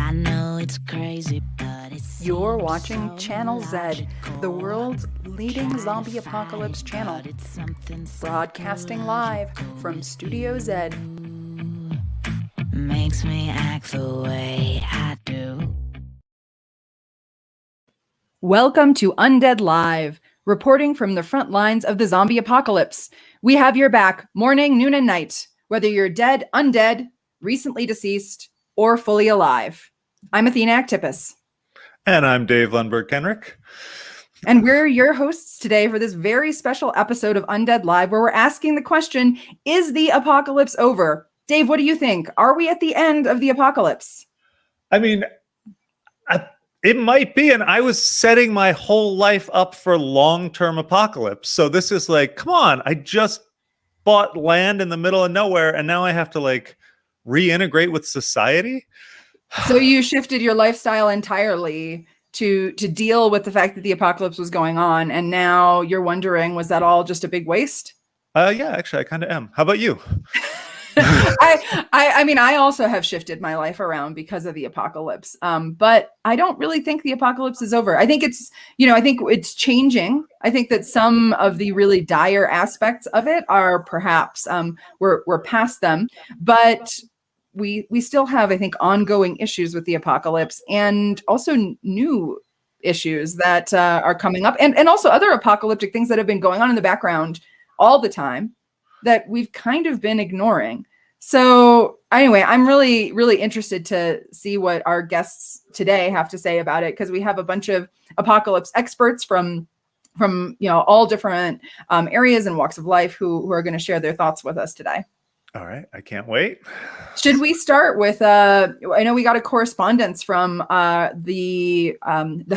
I know it's crazy, but it's You're watching Channel Z, the world's leading zombie apocalypse channel, broadcasting live from Studio Z. makes me act the way I do. Welcome to Undead Live, reporting from the front lines of the zombie apocalypse. We have your back morning, noon, and night, whether you're dead, undead, recently deceased, or fully alive. I'm Athena Actipus. And I'm Dave Lundberg-Kenrick. And we're your hosts today for this very special episode of Undead Live, where we're asking the question, is the apocalypse over? Dave, what do you think? Are we at the end of the apocalypse? I mean, it might be, and I was setting my whole life up for long-term apocalypse. So this is like, come on, I just bought land in the middle of nowhere, and now I have to like reintegrate with society. So you shifted your lifestyle entirely to deal with the fact that the apocalypse was going on, and now you're wondering, was that all just a big waste? Yeah, actually, I kind of am. How about you? I mean, I also have shifted my life around because of the apocalypse. But I don't really think the apocalypse is over. I think I think it's changing. I think that some of the really dire aspects of it are perhaps we're past them, but we still have, I think, ongoing issues with the apocalypse, and also new issues that are coming up, and also other apocalyptic things that have been going on in the background all the time that we've kind of been ignoring. So anyway, I'm really, really interested to see what our guests today have to say about it, because we have a bunch of apocalypse experts from all different areas and walks of life who are going to share their thoughts with us today. All right, I can't wait. Should we start with I know we got a correspondence from the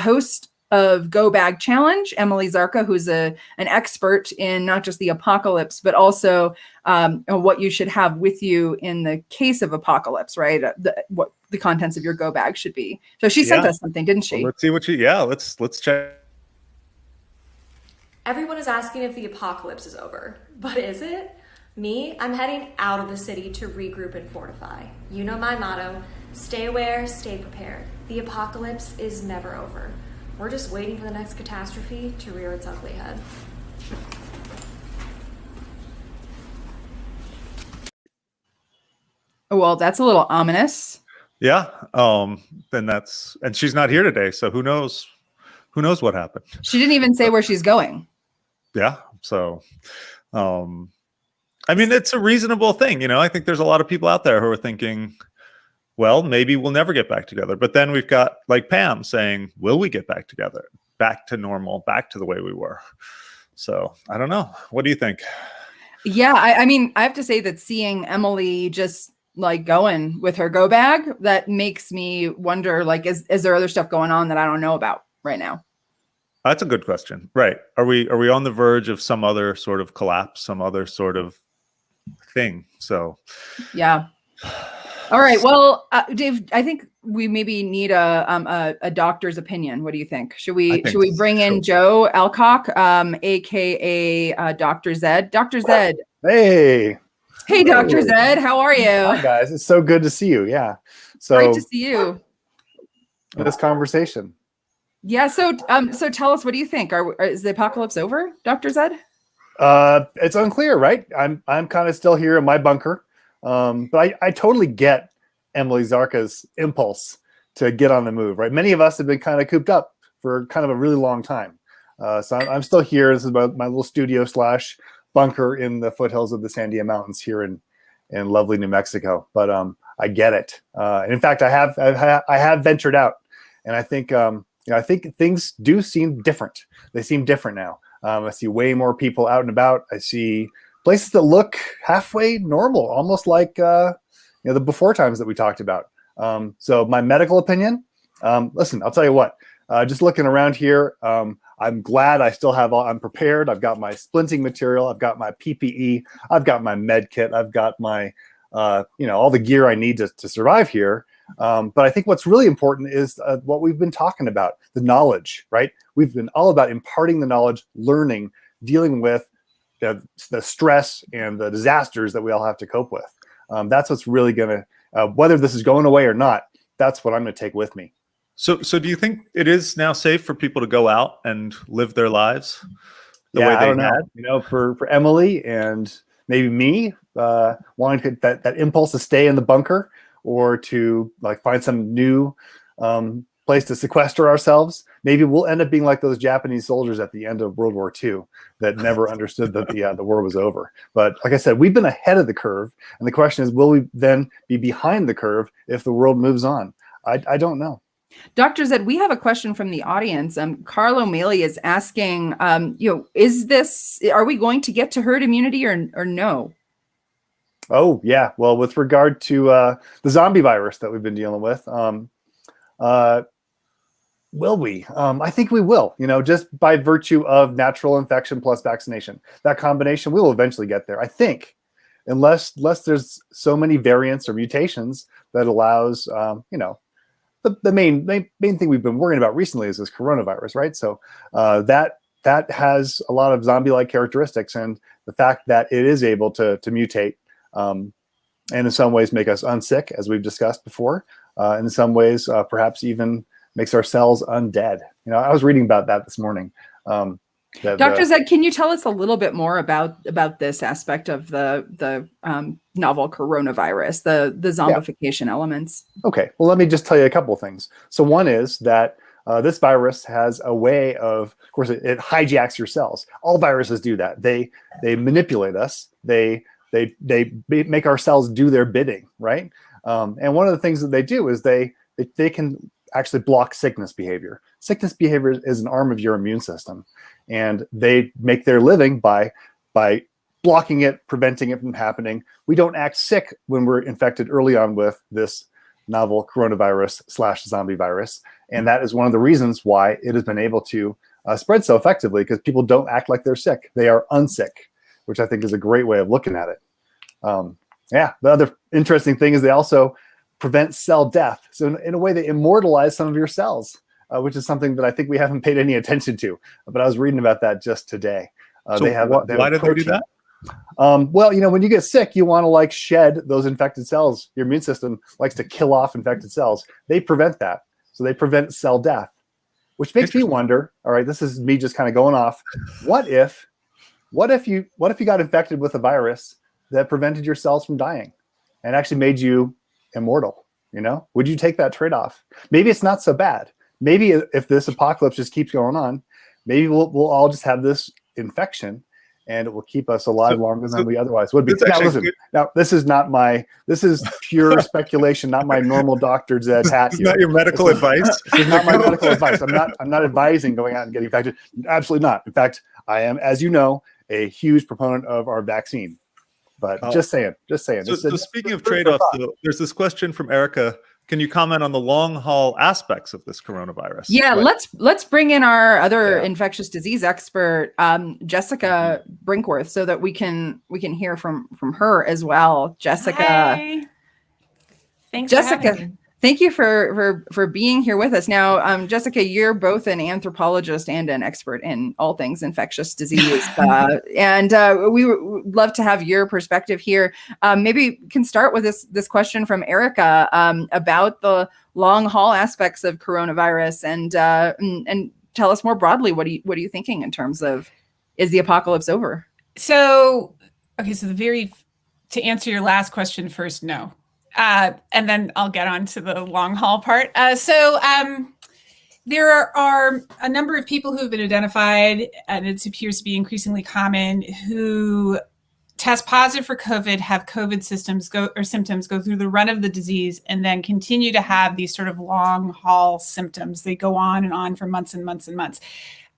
host of Go Bag Challenge, Emily Zarka, who's an expert in not just the apocalypse, but also what you should have with you in the case of apocalypse, right? What the contents of your Go Bag should be. So she sent us something, didn't she? Well, let's see what let's check. Everyone is asking if the apocalypse is over, but is it? Me, I'm heading out of the city to regroup and fortify. You know my motto, stay aware, stay prepared. The apocalypse is never over. We're just waiting for the next catastrophe to rear its ugly head. Well, that's a little ominous. Yeah. And she's not here today, so who knows what happened. She didn't even say where she's going. Yeah. So I mean, it's a reasonable thing. I think there's a lot of people out there who are thinking, well, maybe we'll never get back together. But then we've got like Pam saying, will we get back together, back to normal, back to the way we were? So I don't know. What do you think? Yeah, I mean, I have to say that seeing Emily just like going with her Go Bag, that makes me wonder, like, is there other stuff going on that I don't know about right now? That's a good question. Right. Are we on the verge of some other sort of collapse, some other sort of thing? So yeah. All right. Well, Dave, I think we maybe need a doctor's opinion. What do you think? Should we bring in Joe Alcock, aka Dr. Zed? Dr. Zed. Hey, Dr. Zed. How are you? Hi guys. It's so good to see you. Yeah. So great to see you. This conversation. Yeah. So tell us, what do you think? Is the apocalypse over, Dr. Zed? It's unclear, right? I'm kind of still here in my bunker. But I totally get Emily Zarka's impulse to get on the move, right? Many of us have been kind of cooped up for kind of a really long time. So I'm still here. This is my little studio / bunker in the foothills of the Sandia Mountains here in lovely New Mexico. But I get it. And in fact, I have ventured out, and I think I think things do seem different. They seem different now. I see way more people out and about. I see places that look halfway normal, almost like the before times that we talked about. So my medical opinion, listen, I'll tell you what, just looking around here, I'm glad I still have I'm prepared. I've got my splinting material. I've got my PPE. I've got my med kit. I've got my, all the gear I need to survive here. But I think what's really important is what we've been talking about, the knowledge, right? We've been all about imparting the knowledge, learning, dealing with the stress and the disasters that we all have to cope with. That's what's really going to, whether this is going away or not, that's what I'm going to take with me. So do you think it is now safe for people to go out and live their lives the way I they don't know. had? You know, for Emily and maybe me, wanting to, that impulse to stay in the bunker or to like find some new place to sequester ourselves. Maybe we'll end up being like those Japanese soldiers at the end of World War II that never understood that the war was over. But like I said, we've been ahead of the curve, and the question is, will we then be behind the curve if the world moves on? I don't know. Dr. Zed, we have a question from the audience. Carl O'Malley is asking, are we going to get to herd immunity or no? Oh, yeah. Well, with regard to the zombie virus that we've been dealing with, will we? I think we will, just by virtue of natural infection plus vaccination. That combination, we will eventually get there. I think, unless there's so many variants or mutations that allows, the main thing we've been worrying about recently is this coronavirus, right? So that has a lot of zombie-like characteristics, and the fact that it is able to mutate and in some ways make us unsick, as we've discussed before, in some ways perhaps even makes our cells undead. I was reading about that this morning. Dr. Zed, can you tell us a little bit more about this aspect of the novel coronavirus, the zombification elements? Okay, well, let me just tell you a couple of things. So one is that this virus has a way of course, it hijacks your cells. All viruses do that. They manipulate us. They make our cells do their bidding, right? And one of the things that they do is they can actually block sickness behavior. Sickness behavior is an arm of your immune system, and they make their living by blocking it, preventing it from happening. We don't act sick when we're infected early on with this novel coronavirus / zombie virus, and that is one of the reasons why it has been able to spread so effectively, because people don't act like they're sick. They are unsick, which I think is a great way of looking at it. The other interesting thing is they also prevent cell death. So in a way, they immortalize some of your cells, which is something that I think we haven't paid any attention to. But I was reading about that just today. Why did they do that? When you get sick, you want to shed those infected cells. Your immune system likes to kill off infected cells. They prevent that. So they prevent cell death, which makes me wonder, all right, this is me just kind of going off. What if you got infected with a virus that prevented your cells from dying and actually made you immortal? Would you take that trade-off? Maybe it's not so bad. Maybe if this apocalypse just keeps going on, maybe we'll all just have this infection and it will keep us alive longer than we otherwise would be. Now, this is pure speculation, not my normal Dr. Zed hat. It's not your medical advice. This is not my medical advice. I'm not advising going out and getting infected. Absolutely not. In fact, I am, as you know, a huge proponent of our vaccine. But just saying. So speaking of trade-offs, there's this question from Erica. Can you comment on the long haul aspects of this coronavirus? Yeah, let's bring in our other infectious disease expert, Jessica Brinkworth, so that we can hear from her as well. Jessica. Hi. Thanks, Jessica. for having me. Thank you for being here with us. Now, Jessica, you're both an anthropologist and an expert in all things infectious disease, and we would love to have your perspective here. Maybe we can start with this question from Erica about the long haul aspects of coronavirus, and tell us more broadly what are you thinking in terms of, is the apocalypse over? So to answer your last question first, no. And then I'll get on to the long haul part. There are a number of people who have been identified, and it appears to be increasingly common, who test positive for COVID, have COVID symptoms go through the run of the disease, and then continue to have these sort of long haul symptoms. They go on and on for months and months and months.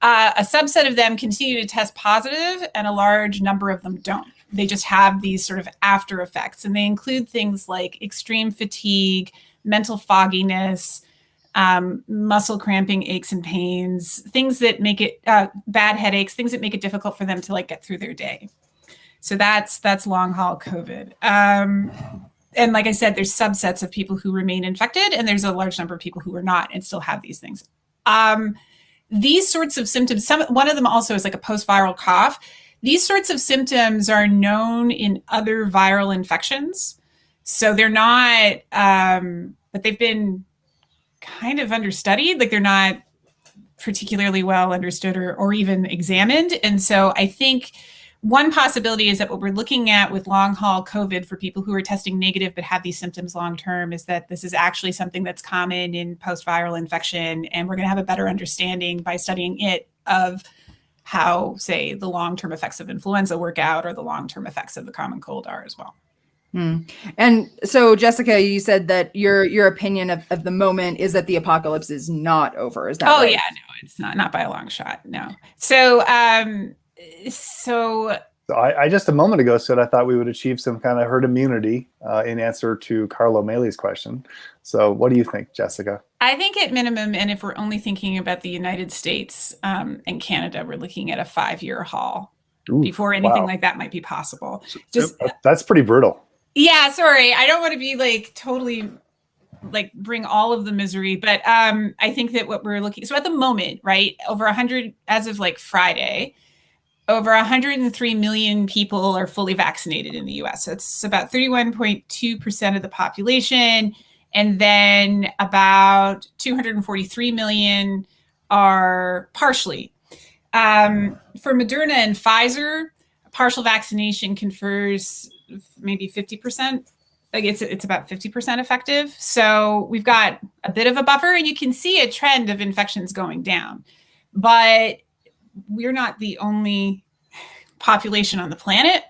A subset of them continue to test positive, and a large number of them don't. They just have these sort of after effects, and they include things like extreme fatigue, mental fogginess, muscle cramping, aches and pains, things that make it bad headaches, things that make it difficult for them to get through their day. So that's long haul COVID. And like I said, there's subsets of people who remain infected, and there's a large number of people who are not and still have these things. These sorts of symptoms, one of them also is like a post-viral cough. These sorts of symptoms are known in other viral infections. So they're not, but they've been kind of understudied. Like they're not particularly well understood or even examined. And so I think one possibility is that what we're looking at with long haul COVID for people who are testing negative but have these symptoms long term is that this is actually something that's common in post-viral infection. And we're going to have a better understanding by studying it of how, say, the long-term effects of influenza work out or the long-term effects of the common cold are as well. And so, Jessica, you said that your opinion of the moment is that the apocalypse is not over. Is that right? Yeah, no, it's not by a long shot. No. So, I just a moment ago said I thought we would achieve some kind of herd immunity in answer to Carlo O'Malley's question. So what do you think, Jessica? I think at minimum, and if we're only thinking about the United States and Canada, we're looking at a 5-year haul before anything like that might be possible. That's pretty brutal. Yeah, sorry. I don't want to be like totally like bring all of the misery, but I think that what we're looking, so at the moment, right, over 100, as of like Friday, over 103 million people are fully vaccinated in the US. So it's about 31.2% of the population. And then about 243 million are partially. For Moderna and Pfizer, partial vaccination confers maybe 50%. Like it's about 50% effective. So we've got a bit of a buffer, and you can see a trend of infections going down. But we're not the only population on the planet.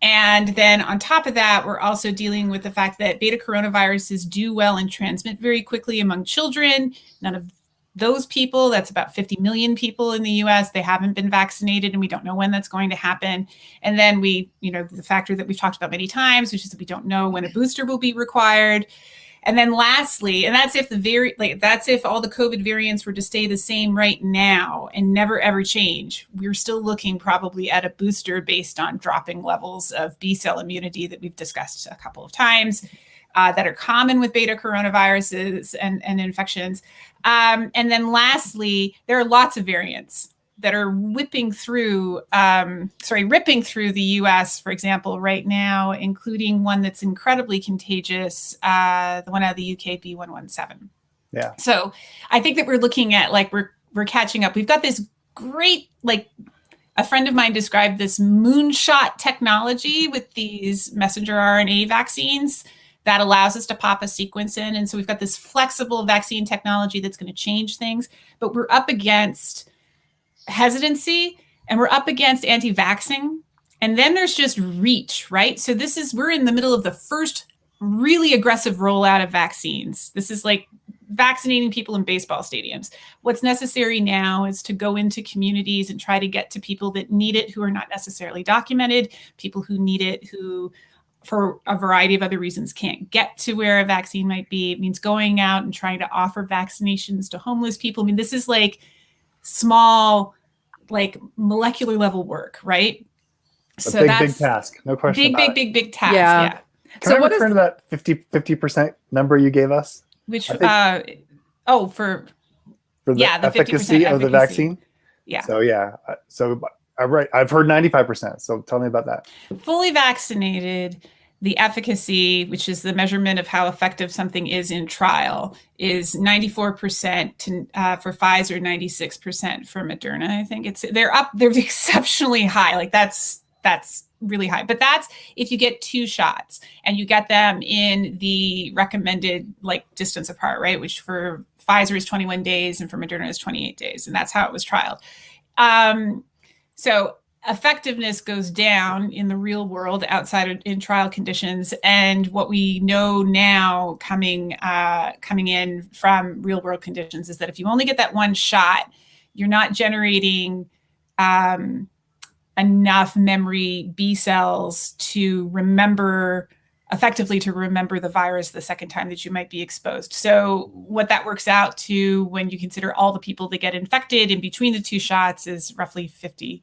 And then on top of that, we're also dealing with the fact that beta coronaviruses do well and transmit very quickly among children. None of those people, that's about 50 million people in the US, they haven't been vaccinated, and we don't know when that's going to happen. And then the factor that we've talked about many times, which is that we don't know when a booster will be required. And then lastly, and that's if that's if all the COVID variants were to stay the same right now and never ever change, we're still looking probably at a booster based on dropping levels of B cell immunity that we've discussed a couple of times that are common with beta coronaviruses and infections. And then lastly, there are lots of variants that are ripping through the US, for example, right now, including one that's incredibly contagious, the one out of the UK, B117. Yeah. So I think that we're looking at, like, we're catching up. We've got this great, like, a friend of mine described this moonshot technology with these messenger RNA vaccines that allows us to pop a sequence in. And so we've got this flexible vaccine technology that's going to change things, but we're up against hesitancy, and we're up against anti-vaxxing. And then there's just reach, right? So we're in the middle of the first really aggressive rollout of vaccines. This is like vaccinating people in baseball stadiums. What's necessary now is to go into communities and try to get to people that need it, who are not necessarily documented, people who need it, who for a variety of other reasons can't get to where a vaccine might be. It means going out and trying to offer vaccinations to homeless people. I mean, this is like small, like molecular level work, right? So that's big task, no question. Big task. Yeah. Can I return to that 50% number you gave us? Which for the efficacy of the vaccine. Yeah. So I've heard 95%. So tell me about that. Fully vaccinated, the efficacy, which is the measurement of how effective something is in trial, is 94% for Pfizer, 96% for Moderna. I think they're exceptionally high. Like that's really high. But that's if you get 2 shots and you get them in the recommended like distance apart, right? Which for Pfizer is 21 days and for Moderna is 28 days. And that's how it was trialed. So effectiveness goes down in the real world outside in trial conditions. And what we know now coming in from real world conditions is that if you only get that 1 shot, you're not generating enough memory B cells to effectively remember the virus the second time that you might be exposed. So what that works out to when you consider all the people that get infected in between the 2 shots is roughly 50%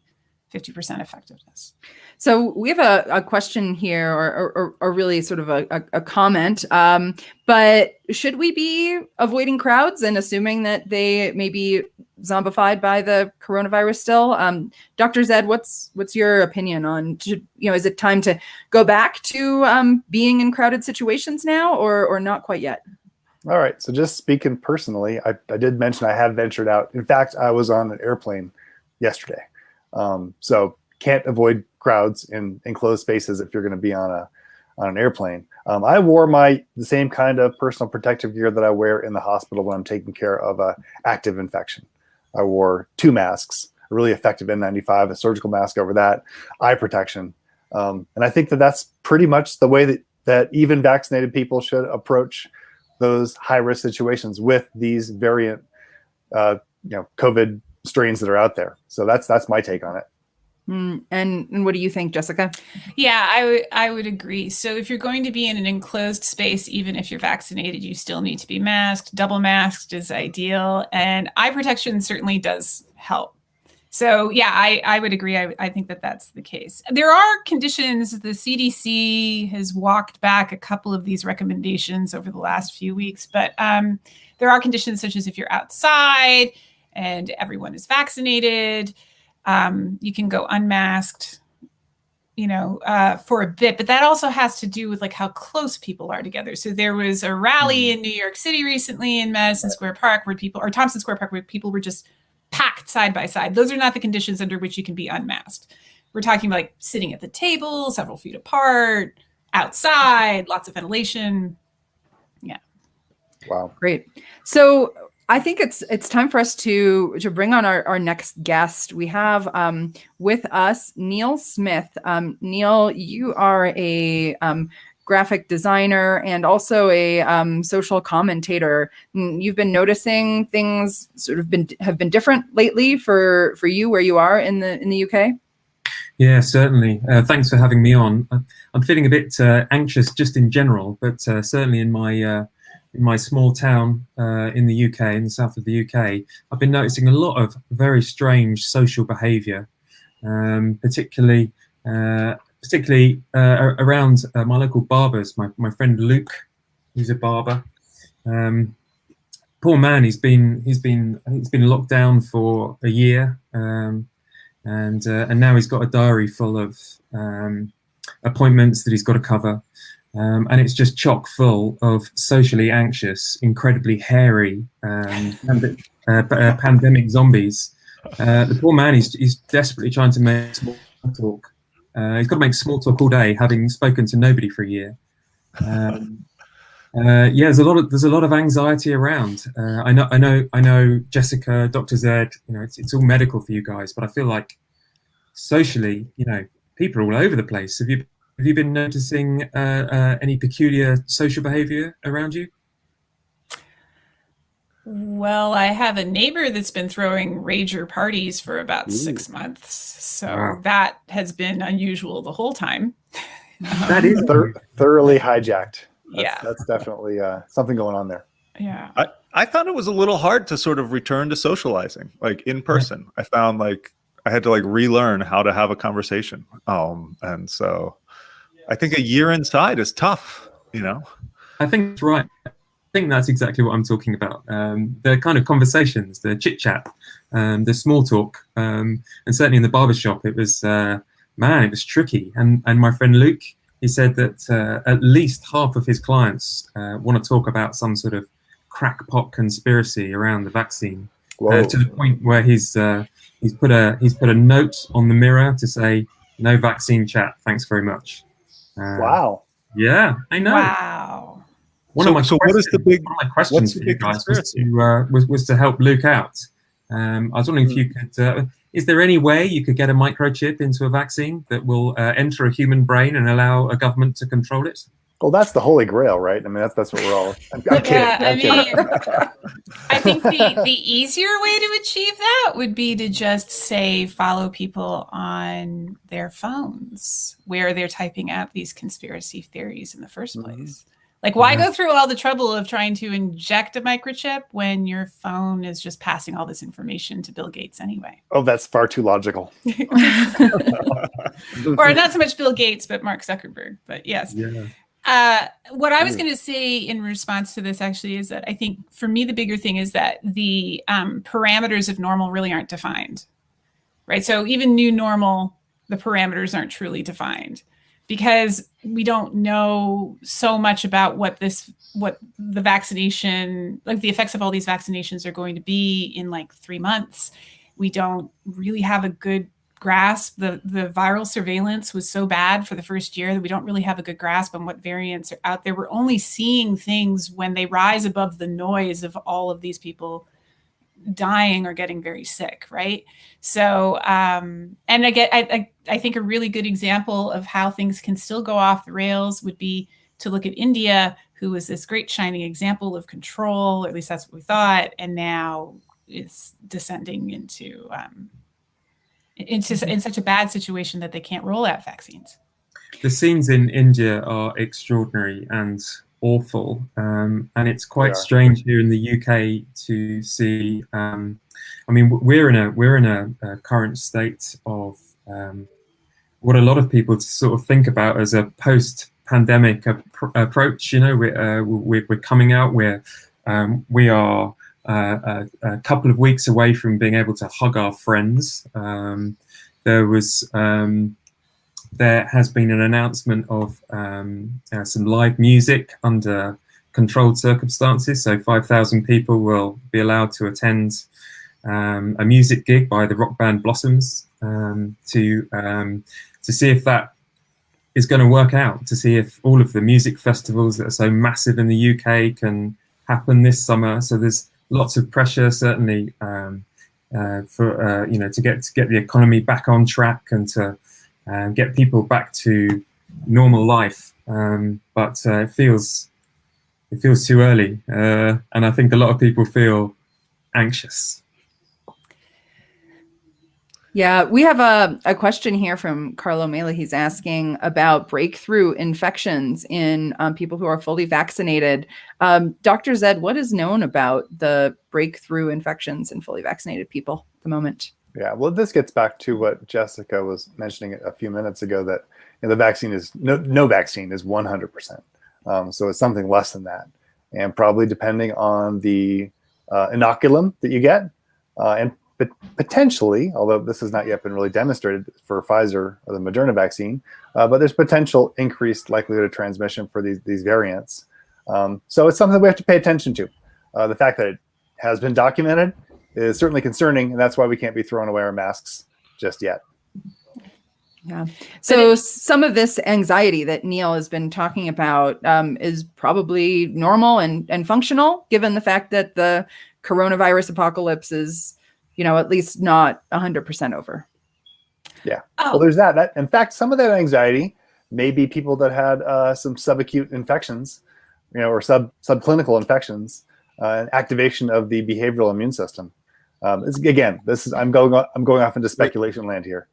effectiveness. So we have a question here, or really sort of a comment. But should we be avoiding crowds and assuming that they may be zombified by the coronavirus still? Dr. Zed, what's your opinion on, is it time to go back to being in crowded situations now, or not quite yet? All right. So just speaking personally, I did mention I have ventured out. In fact, I was on an airplane yesterday. So can't avoid crowds in enclosed spaces if you're going to be on an airplane. I wore the same kind of personal protective gear that I wear in the hospital when I'm taking care of a active infection. I wore 2 masks, a really effective N95, a surgical mask over that, eye protection. And I think that's pretty much the way that even vaccinated people should approach those high-risk situations with these variant, COVID strains that are out there. So that's my take on it. And what do you think, Jessica? Yeah, I would agree. So if you're going to be in an enclosed space, even if you're vaccinated, you still need to be masked. Double masked is ideal. And eye protection certainly does help. So yeah, I would agree. I think that's the case. There are conditions. The CDC has walked back a couple of these recommendations over the last few weeks, but there are conditions such as if you're outside and everyone is vaccinated, you can go unmasked, for a bit, but that also has to do with like how close people are together. So there was a rally in New York City recently in Madison Square Park or Thompson Square Park, where people were just packed side by side. Those are not the conditions under which you can be unmasked. We're talking like sitting at the table, several feet apart, outside, lots of ventilation. Yeah. Wow. Great. So I think it's time for us to bring on our next guest. We have with us Neil Smith. Neil, you are a graphic designer and also a social commentator. You've been noticing things sort of have been different lately for you where you are in the UK. Yeah, certainly. Thanks for having me on. I'm feeling a bit anxious just in general, but certainly in my small town in the UK, in the south of the UK, I've been noticing a lot of very strange social behaviour, particularly around my local barbers. My friend Luke, who's a barber. Poor man, he's been locked down for a year, and now he's got a diary full of appointments that he's got to cover. And it's just chock full of socially anxious, incredibly hairy pandemic zombies. The poor man, he's desperately trying to make small talk. He's got to make small talk all day, having spoken to nobody for a year. There's a lot of anxiety around. I know, Jessica, Dr. Zed. It's all medical for you guys, but I feel like socially, people are all over the place. Have you been noticing any peculiar social behavior around you? Well, I have a neighbor that's been throwing rager parties for about 6 months. So that has been unusual the whole time. That is thoroughly hijacked. Yeah. That's definitely something going on there. Yeah. I found it was a little hard to sort of return to socializing, like in person. I found like I had to like relearn how to have a conversation. And so I think a year inside is tough, I think it's right. I think that's exactly what I'm talking about. The kind of conversations, the chit chat, the small talk, and certainly in the barbershop, it was, it was tricky. And my friend Luke, he said that at least half of his clients want to talk about some sort of crackpot conspiracy around the vaccine, to the point where he's put a note on the mirror to say, "No vaccine chat, thanks very much." Wow. Yeah, I know. Wow. One of my questions for you guys was to help Luke out. I was wondering if you could. Is there any way you could get a microchip into a vaccine that will enter a human brain and allow a government to control it? Well, that's the holy grail, right? I mean, that's what we're all. I'm kidding. I think the easier way to achieve that would be to just say follow people on their phones where they're typing out these conspiracy theories in the first place. Like, why go through all the trouble of trying to inject a microchip when your phone is just passing all this information to Bill Gates anyway? Oh, that's far too logical. Or not so much Bill Gates, but Mark Zuckerberg. But yes. Yeah. What I was going to say in response to this actually is that I think for me, the bigger thing is that the parameters of normal really aren't defined, right? So even new normal, the parameters aren't truly defined. because we don't know so much about what the vaccination, like the effects of all these vaccinations are going to be in like 3 months. We don't really have a good grasp. The viral surveillance was so bad for the first year that we don't really have a good grasp on what variants are out there. We're only seeing things when they rise above the noise of all of these people dying or getting very sick, right? So, and I think a really good example of how things can still go off the rails would be to look at India, who was this great shining example of control, or at least that's what we thought, and now is descending into in such a bad situation that they can't roll out vaccines. The scenes in India are extraordinary and awful, and it's quite strange here in the UK to see. I mean, we're in a current state of what a lot of people sort of think about as a post-pandemic approach. You know, we're coming out where we are a couple of weeks away from being able to hug our friends. There has been an announcement of some live music under controlled circumstances. So 5,000 people will be allowed to attend a music gig by the rock band Blossoms to see if that is going to work out, to see if all of the music festivals that are so massive in the UK can happen this summer. So there's lots of pressure, certainly, for to get the economy back on track and to get people back to normal life. But it feels too early, and I think a lot of people feel anxious. Yeah, we have a question here from Carlo Mela. He's asking about breakthrough infections in people who are fully vaccinated. Dr. Zed, what is known about the breakthrough infections in fully vaccinated people at the moment? Yeah, well, this gets back to what Jessica was mentioning a few minutes ago, that the vaccine is no vaccine is 100%. So it's something less than that, and probably depending on the inoculum that you get, and potentially, although this has not yet been really demonstrated for Pfizer or the Moderna vaccine, but there's potential increased likelihood of transmission for these variants. So it's something that we have to pay attention to. The fact that it has been documented is certainly concerning, and that's why we can't be throwing away our masks just yet. Yeah. So some of this anxiety that Neil has been talking about is probably normal and functional, given the fact that the coronavirus apocalypse is, at least not 100% over. Yeah. Oh. Well, there's that. In fact, some of that anxiety may be people that had some subacute infections, or subclinical infections, and activation of the behavioral immune system. I'm going off into speculation land here.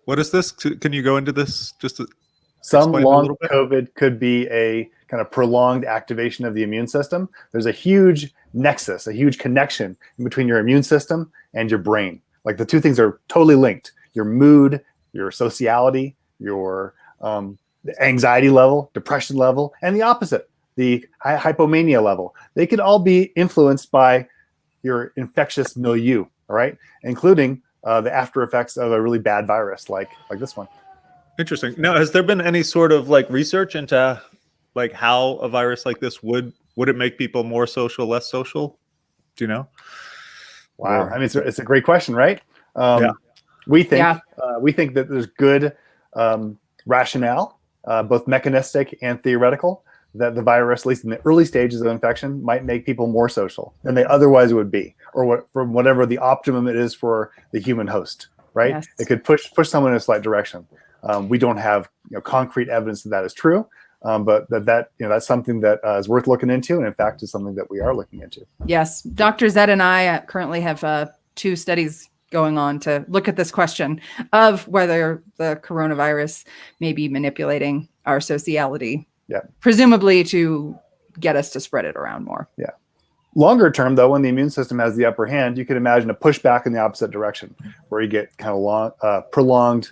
What is this? Can you go into this just to some long COVID could be a kind of prolonged activation of the immune system. There's a huge nexus, a huge connection between your immune system and your brain. Like the two things are totally linked. Your mood, your sociality, your anxiety level, depression level, and the opposite, the hypomania level. They could all be influenced by your infectious milieu, all right, including the after effects of a really bad virus like this one. Interesting. Now, has there been any sort of research into how a virus like this would it make people more social, less social? Do you know? Wow. I mean, it's a great question, right? We think that there's good rationale, both mechanistic and theoretical, that the virus, at least in the early stages of infection, might make people more social than they otherwise would be, or from whatever the optimum it is for the human host, right? Yes. It could push someone in a slight direction. We don't have concrete evidence that is true, but that's something that is worth looking into, and in fact is something that we are looking into. Yes, Dr. Zed and I currently have 2 studies going on to look at this question of whether the coronavirus may be manipulating our sociality, presumably to get us to spread it around more. Yeah. Longer term, though, when the immune system has the upper hand, you can imagine a pushback in the opposite direction, where you get kind of prolonged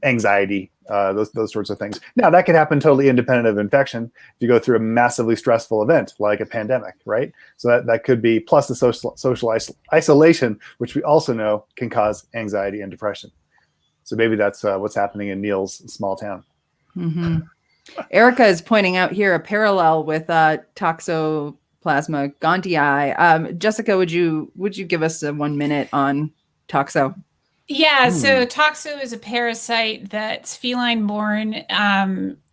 anxiety, those sorts of things. Now, that could happen totally independent of infection if you go through a massively stressful event like a pandemic, right? So that could be, plus the social isolation, which we also know can cause anxiety and depression. So maybe that's what's happening in Neil's small town. Mm-hmm. Erica is pointing out here a parallel with Toxoplasma gondii. Jessica, would you give us a 1 minute on Toxo? Yeah, so toxo is a parasite that's feline born.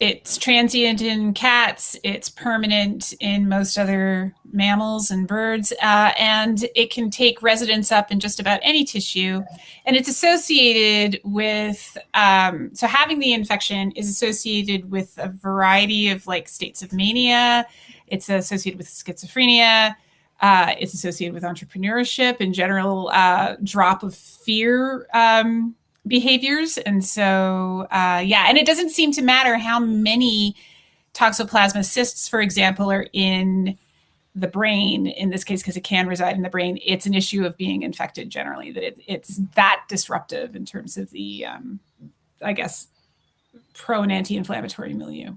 It's transient in cats, it's permanent in most other mammals and birds, and it can take residence up in just about any tissue. And it's associated with, so having the infection is associated with a variety of like states of mania. It's associated with schizophrenia. It's associated with entrepreneurship and general drop of fear behaviors. And so, and it doesn't seem to matter how many toxoplasma cysts, for example, are in the brain, in this case, because it can reside in the brain. It's an issue of being infected generally, that it's that disruptive in terms of the, I guess, pro and anti-inflammatory milieu.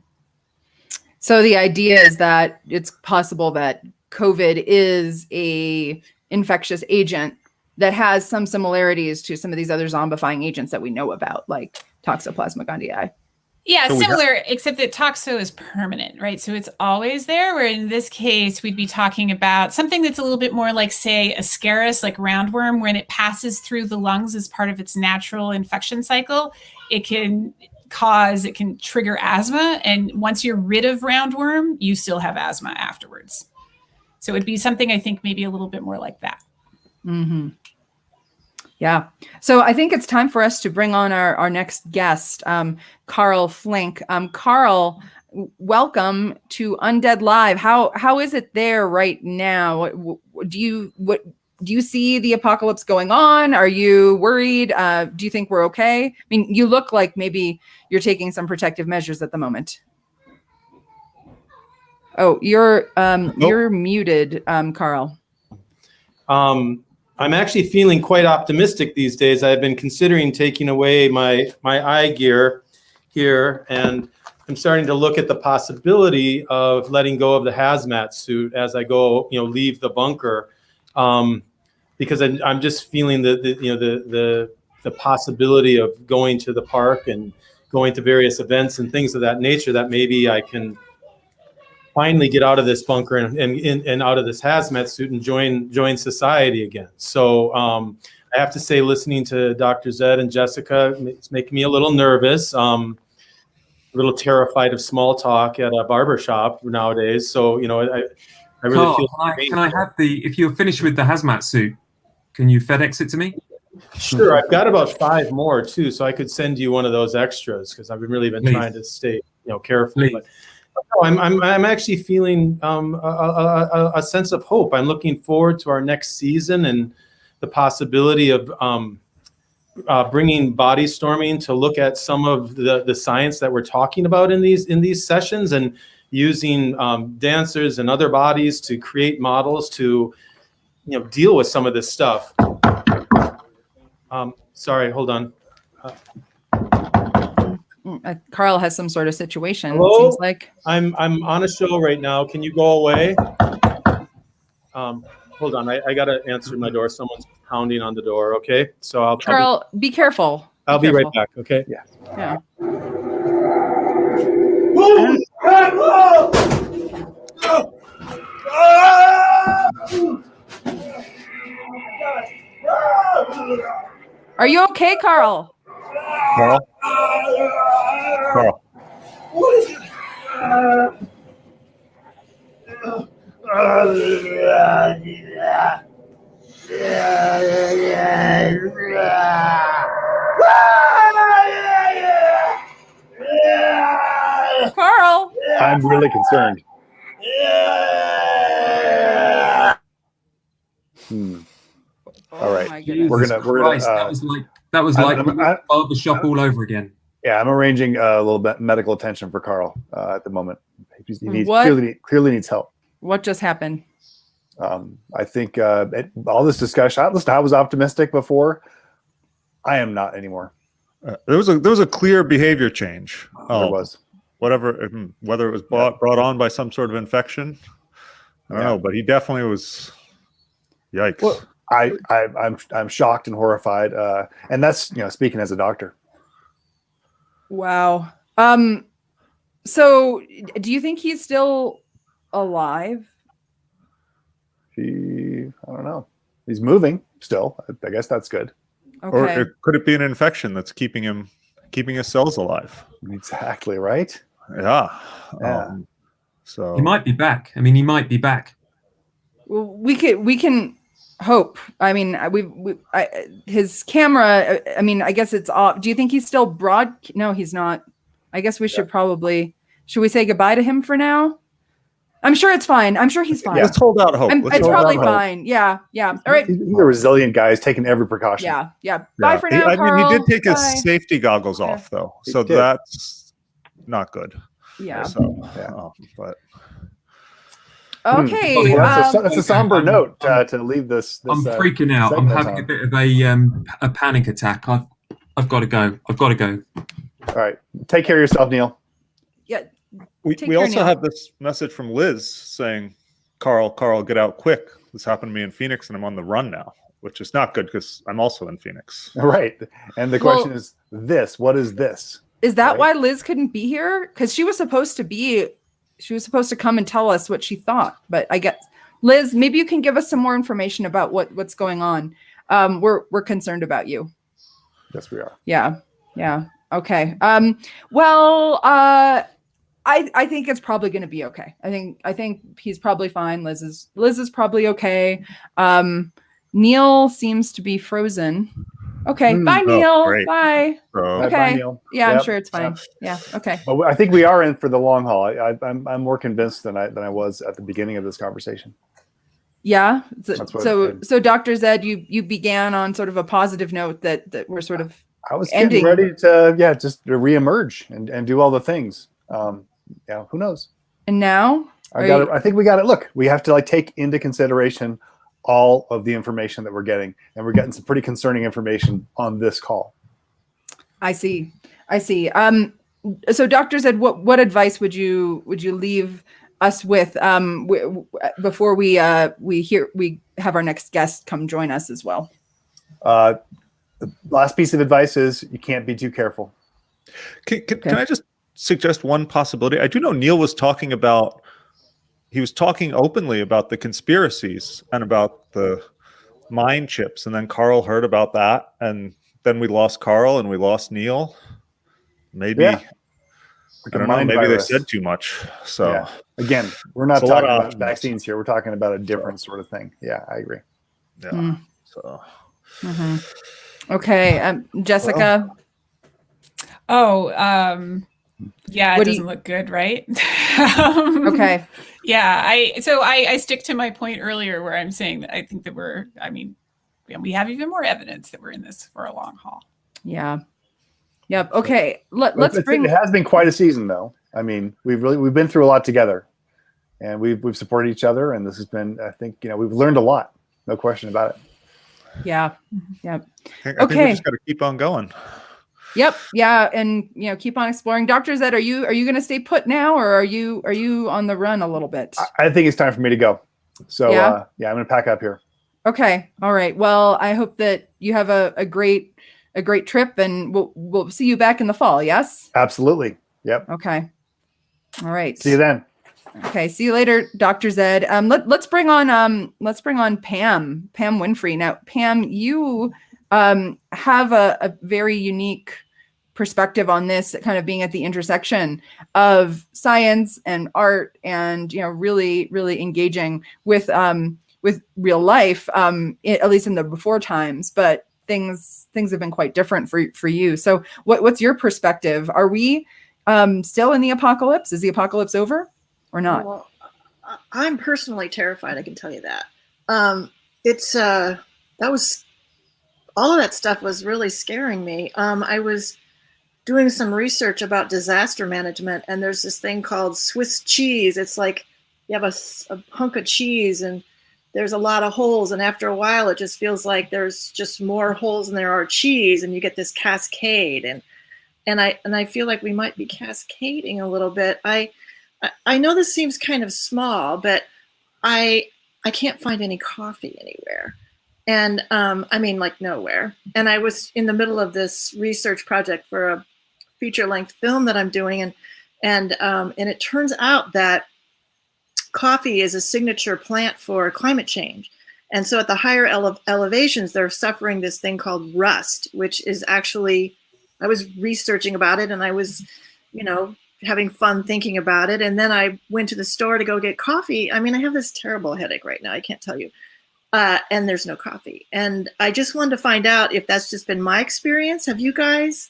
So the idea is that it's possible that COVID is a infectious agent that has some similarities to some of these other zombifying agents that we know about, like Toxoplasma gondii. Yeah, so similar, except that toxo is permanent, right? So it's always there, where in this case, we'd be talking about something that's a little bit more like, say, Ascaris, like roundworm, when it passes through the lungs as part of its natural infection cycle. It can trigger asthma. And once you're rid of roundworm, you still have asthma afterwards. So it'd be something, I think, maybe a little bit more like that. Mm-hmm. Yeah. So I think it's time for us to bring on our next guest, Carl Flink. Carl, welcome to Undead Live. How is it there right now? Do you see the apocalypse going on? Are you worried? Do you think we're okay? I mean, you look like maybe you're taking some protective measures at the moment. Oh, you're muted, Carl. I'm actually feeling quite optimistic these days. I've been considering taking away my eye gear here, and I'm starting to look at the possibility of letting go of the hazmat suit as I go, leave the bunker, because I'm just feeling the possibility of going to the park and going to various events and things of that nature, that maybe I can finally get out of this bunker and out of this hazmat suit and join society again. So I have to say, listening to Dr. Zed and Jessica, it's making me a little nervous, a little terrified of small talk at a barbershop nowadays. So, I really Carl, feel. Can I have if you're finished with the hazmat suit, can you FedEx it to me? Sure, I've got about 5 more too, so I could send you one of those extras, because I've really been trying to stay, careful. But no, I'm actually feeling a sense of hope. I'm looking forward to our next season and the possibility of bringing body storming to look at some of the science that we're talking about in these sessions, and using dancers and other bodies to create models to deal with some of this stuff. Sorry, hold on. Carl has some sort of situation. Hello? It seems like I'm on a show right now. Can you go away? Hold on. I gotta answer my door. Someone's pounding on the door. Okay, so Carl, be careful. I'll be right back. Okay. Yeah. Are you okay, Carl? Carl? Carl. What is it? Carl? I'm really concerned. All right. My goodness. We're gonna that was like barber shop all over again. Yeah, I'm arranging a little bit medical attention for Carl at the moment. He needs, What? clearly needs help. What just happened? I think all this discussion. Listen, I was optimistic before. I am not anymore. There was a clear behavior change. There was. Whether it was brought on by some sort of infection, I don't know, but he definitely was. Yikes! Well, I'm shocked and horrified, and that's speaking as a doctor. Wow. So do you think he's still alive? I don't know. He's moving still. I guess that's good. Okay. Or could it be an infection that's keeping his cells alive? Exactly right. Yeah. Yeah. So He might be back. I mean, he might be back. Well, we can hope. I mean, his camera. I mean, I guess it's off. Do you think he's still broad? No, he's not. I guess we should probably. Should we say goodbye to him for now? I'm sure it's fine. I'm sure he's fine. let's hold out hope. It's hold probably out hope. fine. Yeah. All right. He's a resilient guy. He's taking every precaution. Yeah. Bye for now, I mean, he Carl. did take Bye. his safety goggles off, though, so did. that's not good. Yeah. So, Yeah. but Okay. That's a somber note to leave this. I'm freaking out. I'm segment having on. a bit of a panic attack. I've got to go. All right. Take care of yourself, Neil. Yeah. we Take care, also Neil. have this message from Liz saying, Carl, get out quick. This happened to me in Phoenix, and I'm on the run now, which is not good because I'm also in Phoenix. Right. And the question is this. What is this? Is that Right. why Liz couldn't be here? Because she was supposed to come and tell us what she thought. But I guess, Liz, maybe you can give us some more information about what's going on. We're concerned about you. Yes, we are. Yeah. Okay. I think it's probably going to be okay. I think he's probably fine. Liz is probably okay. Neil seems to be frozen. Okay. Bye, Neil. great. Bye. So, Okay. Bye, Neil. Yeah, I'm Yep. sure it's fine. Yeah. Okay. But I think we are in for the long haul. I'm more convinced than I was at the beginning of this conversation. Yeah. That's what So Dr. Zed, you began on sort of a positive note that we're sort of I was ending. getting ready to just to reemerge and do all the things. Who knows? And now I think we got it. Look, we have to take into consideration all of the information that we're getting, and we're getting some pretty concerning information on this call. I see. So Dr. Zed, what advice would you leave us with before we have our next guest come join us as well? The last piece of advice is you can't be too careful. Can I just suggest one possibility? I do know Neil was talking openly about the conspiracies and about the mind chips, and then Carl heard about that, and then we lost Carl and we lost Neil. Maybe Yeah. I don't know. Maybe virus. they said too much. So Yeah. Again, we're not It's a lot talking of about options. vaccines here. We're talking about a different sort of thing. Yeah, I agree. yeah. So Okay. Jessica. Yeah, it What do doesn't you- look good, right? Okay. Yeah, I stick to my point earlier where I'm saying that I think that we have even more evidence that we're in this for a long haul. Yeah. Yep. Okay. Let's bring. It has been quite a season, though. I mean, we've been through a lot together, and we've supported each other, and this has been, I think, we've learned a lot. No question about it. Yeah. Yep. I think Okay. we just got to keep on going. Yep. Yeah. And keep on exploring. Dr. Zed, are you going to stay put now, or are you on the run a little bit? I think it's time for me to go. So Yeah? I'm going to pack up here. Okay. All right. Well, I hope that you have a great trip, and we'll see you back in the fall. Yes. Absolutely. Yep. Okay. All right. See you then. Okay. See you later, Dr. Zed. Let's bring on Pam Winfrey. Now, Pam, you have a very unique perspective on this, kind of being at the intersection of science and art, and really, really engaging with real life, at least in the before times. But things have been quite different for you. So, what's your perspective? Are we still in the apocalypse? Is the apocalypse over or not? Well, I'm personally terrified. I can tell you that. That was all of that stuff was really scaring me. I was doing some research about disaster management, and there's this thing called Swiss cheese. It's like you have a hunk of cheese, and there's a lot of holes, and after a while, it just feels like there's just more holes than there are cheese, and you get this cascade. And I feel like we might be cascading a little bit. I know this seems kind of small, but I can't find any coffee anywhere. And I mean, like nowhere. And I was in the middle of this research project for a feature-length film that I'm doing, and it turns out that coffee is a signature plant for climate change. And so at the higher elevations, they're suffering this thing called rust, which is actually, I was researching about it and I was, having fun thinking about it. And then I went to the store to go get coffee. I mean, I have this terrible headache right now. I can't tell you. And there's no coffee. And I just wanted to find out if that's just been my experience. Have you guys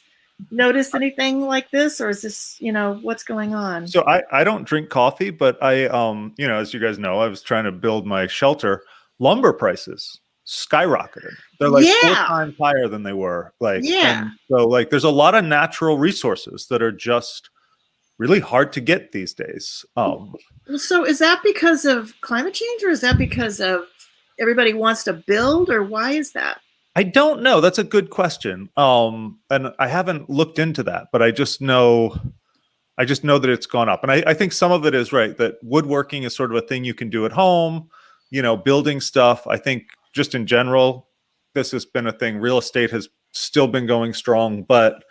noticed anything like this, or is this, what's going on? So I don't drink coffee, but I, as you guys know, I was trying to build my shelter. Lumber prices skyrocketed. They're like 4 times higher than they were. And so there's a lot of natural resources that are just really hard to get these days. So is that because of climate change, or is that because of everybody wants to build, or why is that? I don't know. That's a good question. And I haven't looked into that, but I just know that it's gone up. And I think some of it is right, that woodworking is sort of a thing you can do at home, building stuff. I think just in general, this has been a thing. Real estate has still been going strong, but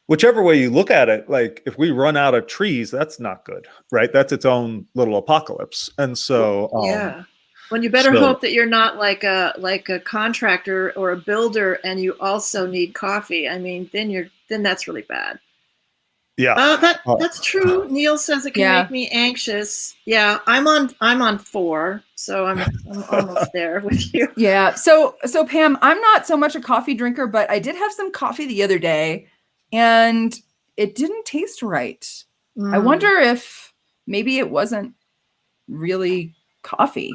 whichever way you look at it, if we run out of trees, that's not good, right? That's its own little apocalypse. And so, well, you better hope that you're not like a contractor or a builder, and you also need coffee. I mean, then that's really bad. Yeah. That's true. Neil says it can make me anxious. Yeah, I'm on 4, so I'm almost there with you. Yeah. So Pam, I'm not so much a coffee drinker, but I did have some coffee the other day, and it didn't taste right. I wonder if maybe it wasn't really coffee.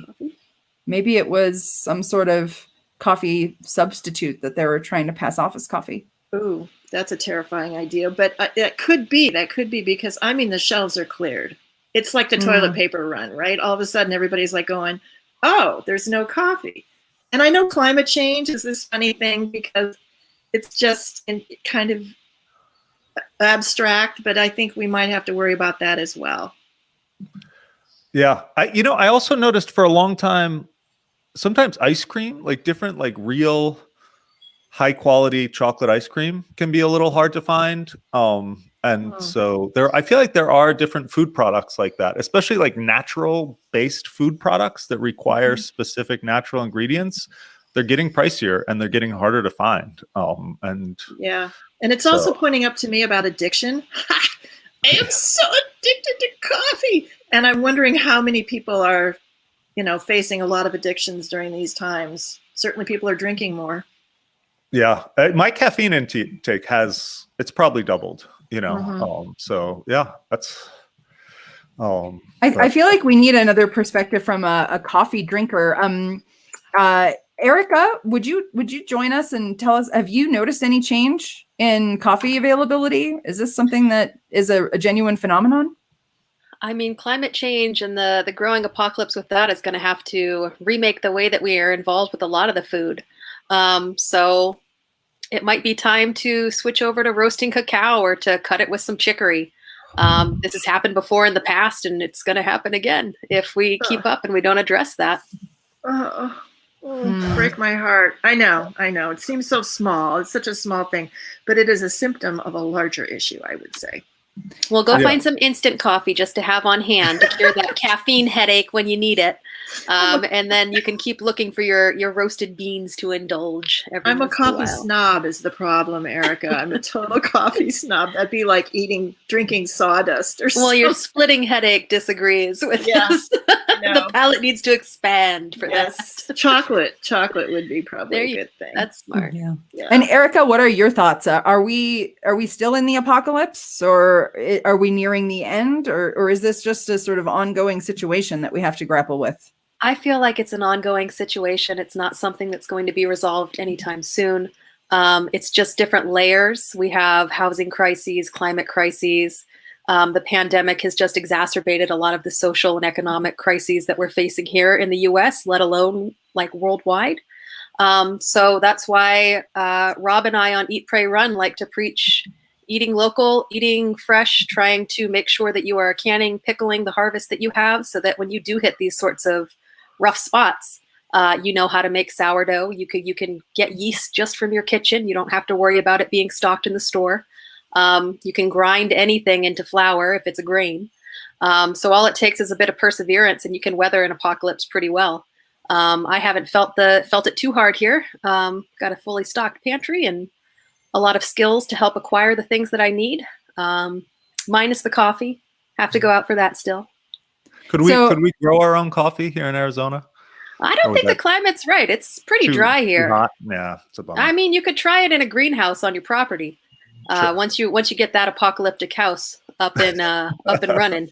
Maybe it was some sort of coffee substitute that they were trying to pass off as coffee. Ooh, that's a terrifying idea. But that could be because, the shelves are cleared. It's like the toilet paper run, right? All of a sudden, everybody's like going, oh, there's no coffee. And I know climate change is this funny thing because it's just kind of abstract, but I think we might have to worry about that as well. Yeah. I also noticed for a long time, sometimes ice cream, different, real high quality chocolate ice cream can be a little hard to find. So I feel like there are different food products like that, especially natural based food products that require specific natural ingredients. They're getting pricier and they're getting harder to find. And it's also pointing up to me about addiction. I am so addicted to coffee. And I'm wondering how many people are, facing a lot of addictions during these times. Certainly people are drinking more. Yeah. My caffeine intake it's probably doubled, so yeah, that's, I feel like we need another perspective from a coffee drinker. Erica, would you join us and tell us, have you noticed any change in coffee availability? Is this something that is a genuine phenomenon? I mean, climate change and the growing apocalypse with that is going to have to remake the way that we are involved with a lot of the food. So it might be time to switch over to roasting cacao or to cut it with some chicory. This has happened before in the past, and it's going to happen again if we keep up and we don't address that. Break my heart. I know. It seems so small. It's such a small thing, but it is a symptom of a larger issue, I would say. Well, go find some instant coffee just to have on hand to cure that caffeine headache when you need it. And then you can keep looking for your roasted beans to indulge. I'm a coffee snob is the problem, Erica. I'm a total coffee snob. That'd be like drinking sawdust or something. Well, your splitting headache disagrees with this. The palate needs to expand for this. Chocolate would be probably a good thing. That's smart. Yeah. And Erica, what are your thoughts? Are we still in the apocalypse, or are we nearing the end, or is this just a sort of ongoing situation that we have to grapple with? I feel like it's an ongoing situation. It's not something that's going to be resolved anytime soon. It's just different layers. We have housing crises, climate crises. The pandemic has just exacerbated a lot of the social and economic crises that we're facing here in the US, let alone worldwide. So that's why Rob and I on Eat, Pray, Run like to preach eating local, eating fresh, trying to make sure that you are canning, pickling the harvest that you have so that when you do hit these sorts of rough spots, you know how to make sourdough. You can get yeast just from your kitchen. You don't have to worry about it being stocked in the store. You can grind anything into flour if it's a grain. So all it takes is a bit of perseverance, and you can weather an apocalypse pretty well. I haven't felt it too hard here. Got a fully stocked pantry and a lot of skills to help acquire the things that I need. Minus the coffee. Have to go out for that still. Could we grow our own coffee here in Arizona? I don't think the climate's right. It's pretty dry here. Hot? Yeah, it's a bummer. I mean, you could try it in a greenhouse on your property. Sure. Once you get that apocalyptic house up and running.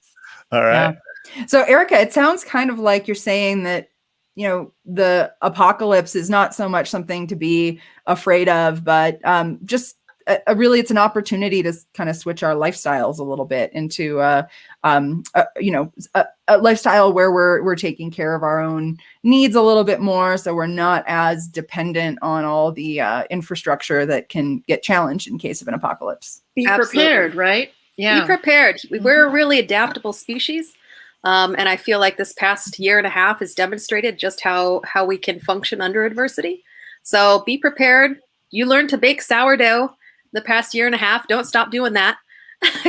All right. Yeah. So Erica, it sounds kind of like you're saying that, you know, the apocalypse is not so much something to be afraid of, but just really it's an opportunity to kind of switch our lifestyles a little bit into a lifestyle where we're taking care of our own needs a little bit more, so we're not as dependent on all the infrastructure that can get challenged in case of an apocalypse. Be Absolutely. prepared, right? Yeah. Be prepared. We're a really adaptable species. And I feel like this past year and a half has demonstrated just how we can function under adversity. So be prepared. You learned to bake sourdough the past year and a half. Don't stop doing that.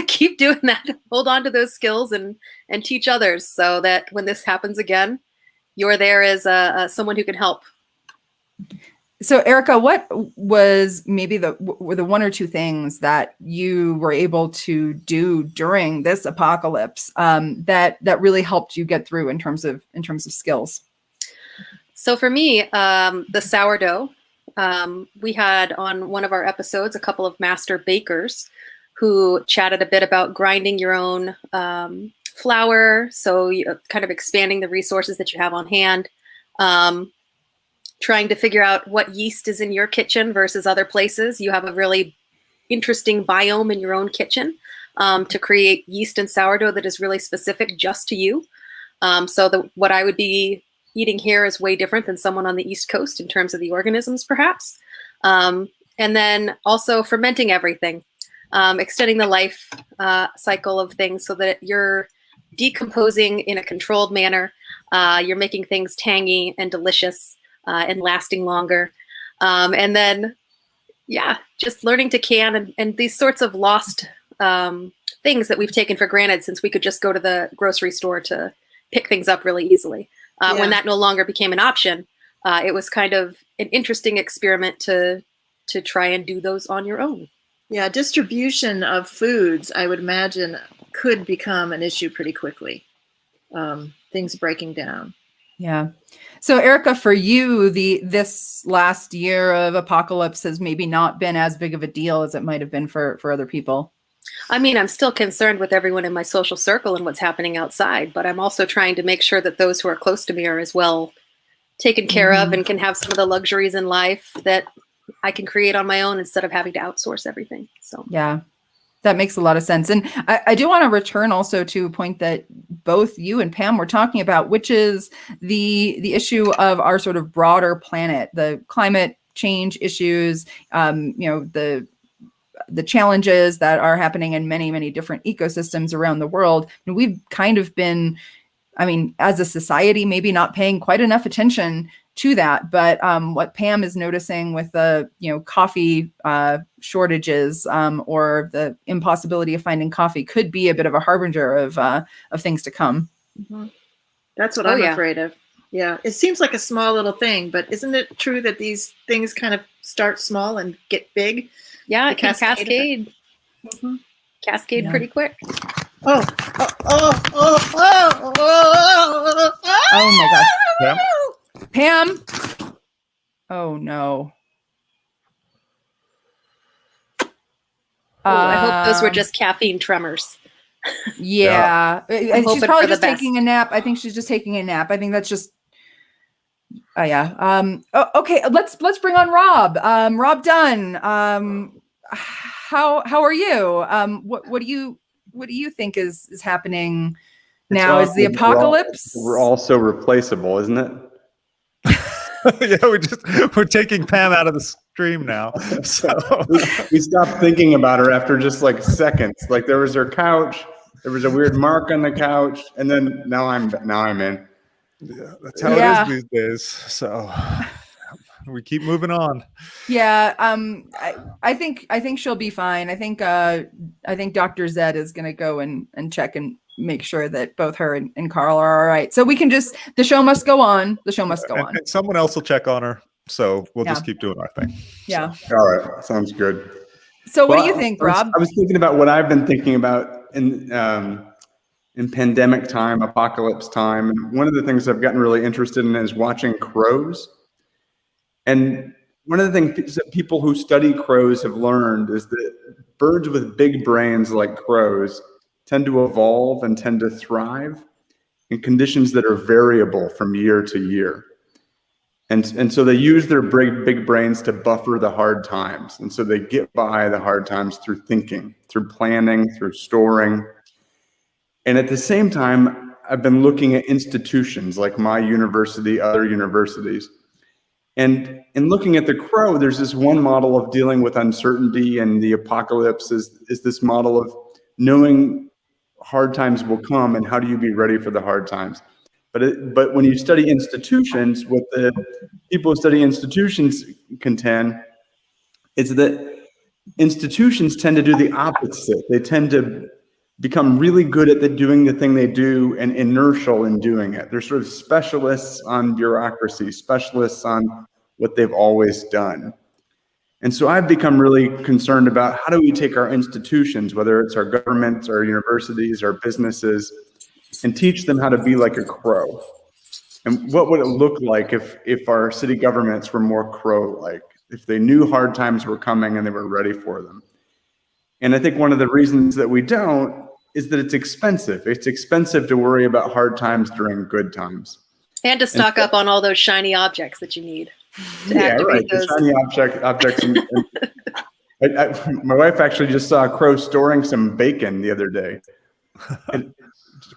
Keep doing that. Hold on to those skills and teach others so that when this happens again, you're there as someone who can help. So Erica, what was maybe the one or two things that you were able to do during this apocalypse that really helped you get through in terms of skills? So for me, the sourdough, we had on one of our episodes a couple of master bakers who chatted a bit about grinding your own flour, so kind of expanding the resources that you have on hand. Trying to figure out what yeast is in your kitchen versus other places. You have a really interesting biome in your own kitchen to create yeast and sourdough that is really specific just to you. So what I would be eating here is way different than someone on the East Coast in terms of the organisms, perhaps. And then also fermenting everything, extending the life cycle of things so that you're decomposing in a controlled manner. You're making things tangy and delicious. And lasting longer. And then, yeah, just learning to can and these sorts of lost things that we've taken for granted since we could just go to the grocery store to pick things up really easily. When that no longer became an option, it was kind of an interesting experiment to try and do those on your own. Yeah, distribution of foods, I would imagine, could become an issue pretty quickly. Things breaking down. Yeah. So Erica, for you, this last year of apocalypse has maybe not been as big of a deal as it might have been for other people. I mean, I'm still concerned with everyone in my social circle and what's happening outside, but I'm also trying to make sure that those who are close to me are as well taken care of and can have some of the luxuries in life that I can create on my own instead of having to outsource everything. So yeah. That makes a lot of sense. And I do want to return also to a point that both you and Pam were talking about, which is the issue of our sort of broader planet, the climate change issues, the challenges that are happening in many, many different ecosystems around the world. And we've kind of been, I mean, as a society, maybe not paying quite enough attention to that. But what Pam is noticing with the, coffee shortages or the impossibility of finding coffee could be a bit of a harbinger of things to come. Mm-hmm. That's what I'm afraid of. Yeah. It seems like a small little thing, but isn't it true that these things kind of start small and get big? Yeah, it can cascade. Mm-hmm. Cascade pretty quick. Oh my gosh. Yeah. Pam. Oh no. I hope those were just caffeine tremors. Yeah. And she's probably just taking a nap. I think she's just taking a nap. I think that's just yeah. Okay, let's bring on Rob. Rob Dunn. How are you? What do you think is happening now? Is the apocalypse? We're all so replaceable, isn't it? Yeah, we're taking Pam out of the stream now. So we stopped thinking about her after just like seconds. Like there was her couch, there was a weird mark on the couch, and then now I'm in. Yeah, that's how it is these days. So We keep moving on. Yeah, I think she'll be fine. I think Dr. Zed is gonna go and check and make sure that both her and Carl are all right. So we can just, the show must go on. The show must go on. And someone else will check on her. So we'll Yeah. just keep doing our thing. Yeah. All right, sounds good. So what Well, do you think, I was- Rob? I was thinking about what I've been thinking about in pandemic time, apocalypse time. And one of the things I've gotten really interested in is watching crows. And one of the things that people who study crows have learned is that birds with big brains like crows tend to evolve and tend to thrive in conditions that are variable from year to year. And so they use their big brains to buffer the hard times. And so they get by the hard times through thinking, through planning, through storing. And at the same time, I've been looking at institutions like my university, other universities. And in looking at the crow, there's this one model of dealing with uncertainty, and the apocalypse is this model of knowing hard times will come and how do you be ready for the hard times. But when you study institutions, what the people who study institutions contend is that institutions tend to do the opposite. They tend to become really good at doing the thing they do and inertial in doing it. They're sort of specialists on bureaucracy, specialists on what they've always done. And so I've become really concerned about how do we take our institutions, whether it's our governments, our universities, our businesses, and teach them how to be like a crow. And what would it look like if our city governments were more crow-like, if they knew hard times were coming and they were ready for them? And I think one of the reasons that we don't is that it's expensive. It's expensive to worry about hard times during good times. And to stock up on all those shiny objects that you need to activate those. The shiny objects. My wife actually just saw a crow storing some bacon the other day, and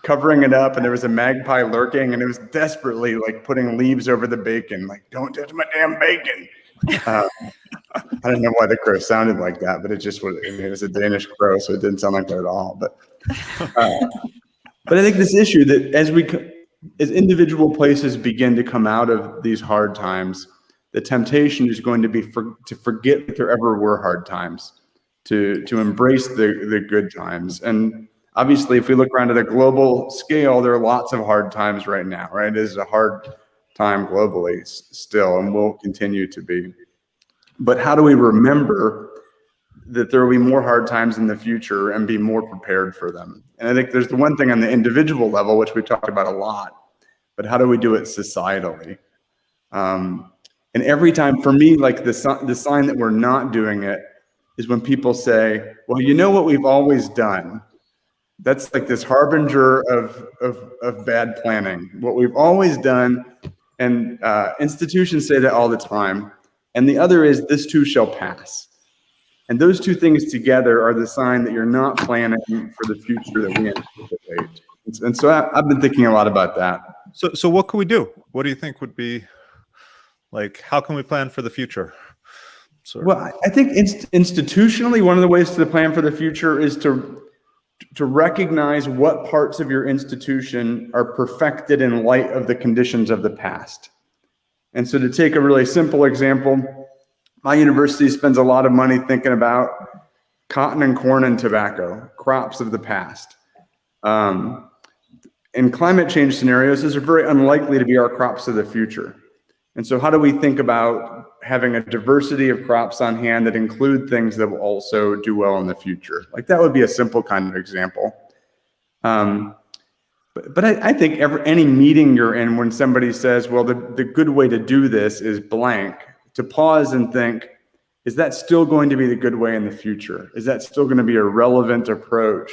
covering it up, and there was a magpie lurking, and it was desperately like putting leaves over the bacon, like, don't touch my damn bacon. I don't know why the crow sounded like that, but it just was. I mean, it was a Danish crow, so it didn't sound like that at all. But I think this issue that as individual places begin to come out of these hard times, the temptation is going to be to forget that there ever were hard times, to embrace the good times. And obviously, if we look around at a global scale, there are lots of hard times right now, right? It is a hard time globally still, and will continue to be. But how do we remember that there will be more hard times in the future and be more prepared for them? And I think there's the one thing on the individual level, which we talked about a lot, but how do we do it societally? And every time, for me, like the sign that we're not doing it is when people say, well, you know what we've always done. That's like this harbinger of bad planning. What we've always done, and institutions say that all the time. And the other is, this too shall pass. And those two things together are the sign that you're not planning for the future that we anticipate. And so I've been thinking a lot about that. So what can we do? What do you think would be, like, how can we plan for the future? Well, I think institutionally, one of the ways to plan for the future is to recognize what parts of your institution are perfected in light of the conditions of the past. And so to take a really simple example, my university spends a lot of money thinking about cotton and corn and tobacco, crops of the past. In climate change scenarios, those are very unlikely to be our crops of the future. And so how do we think about having a diversity of crops on hand that include things that will also do well in the future? Like, that would be a simple kind of example. But I think any meeting you're in, when somebody says, well, the good way to do this is blank, to pause and think, is that still going to be the good way in the future? Is that still going to be a relevant approach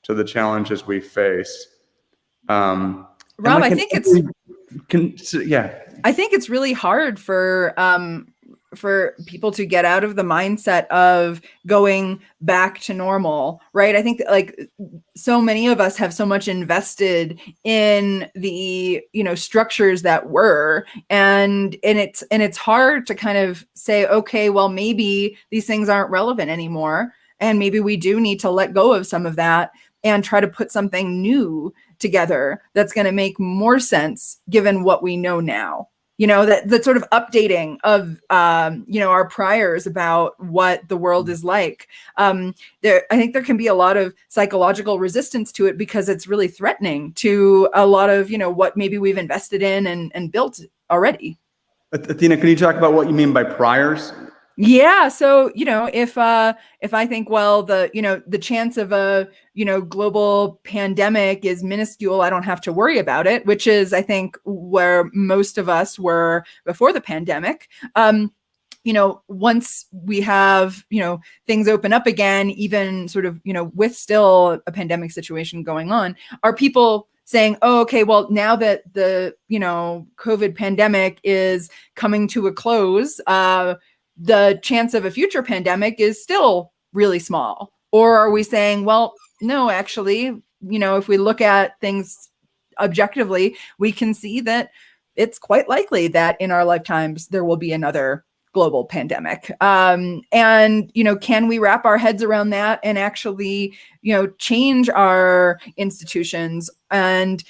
to the challenges we face? Rob, I think it's really hard for people to get out of the mindset of going back to normal, right? I think that, like, so many of us have so much invested in the, structures that were, and it's hard to kind of say, okay, well, maybe these things aren't relevant anymore, and maybe we do need to let go of some of that and try to put something new together that's going to make more sense given what we know now. that sort of updating of, our priors about what the world is like. I think there can be a lot of psychological resistance to it because it's really threatening to a lot of, what maybe we've invested in and built already. Athena, can you talk about what you mean by priors? Yeah. So, if I think, well, the chance of a, global pandemic is minuscule, I don't have to worry about it, which is, I think, where most of us were before the pandemic. Once we have, things open up again, even sort of, with still a pandemic situation going on, are people saying, oh, okay, well, now that the, COVID pandemic is coming to a close, the chance of a future pandemic is still really small? Or are we saying, well, no, actually, if we look at things objectively, we can see that it's quite likely that in our lifetimes there will be another global pandemic. And, can we wrap our heads around that and actually, change our institutions and,